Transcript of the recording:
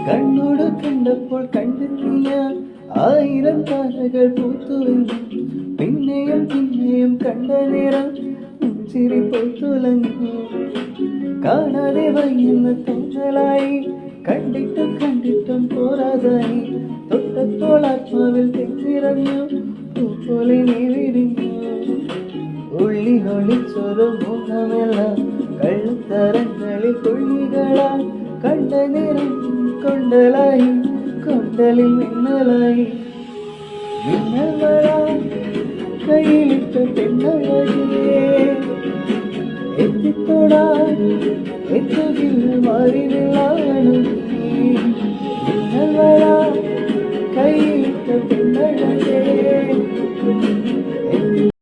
കണ്ണോട് കണ്ടപ്പോൾ കണ്ടെത്തിയ 1000 താരകൾ പൂത്തുവെന്നും പിന്നെയും പിന്നെയും കണ്ട നേരം ചിരി പൊത്തുലഞ്ഞു. കാണാതെ വയ്യെന്ന് തോന്നലായി, കണ്ടിട്ടും കണ്ടിട്ടും പോരാതായി. തൊട്ടപ്പോൾ ആത്മാവിൽ തെന്നിറഞ്ഞു, പൂപോലെ നീ വിരിഞ്ഞു. ഉള്ളിലൊളിച്ചൊരു മുഖമെല്ലാം കള്ളത്തരങ്ങളിൽ തുള്ളികളാ. കണ്ട നേരം കൊണ്ടലായി, കൊണ്ടലിൽ മിന്നലായി. മിന്നൽമഴ കയ്യിലിട്ട പെണ്ണഴകിയേ, എത്തിത്തൊടാൻ എത്തുകില്ല മാറിനിലാണ് നീ. മിന്നൽമഴ കയ്യിലിട്ട പെണ്ണഴകേ.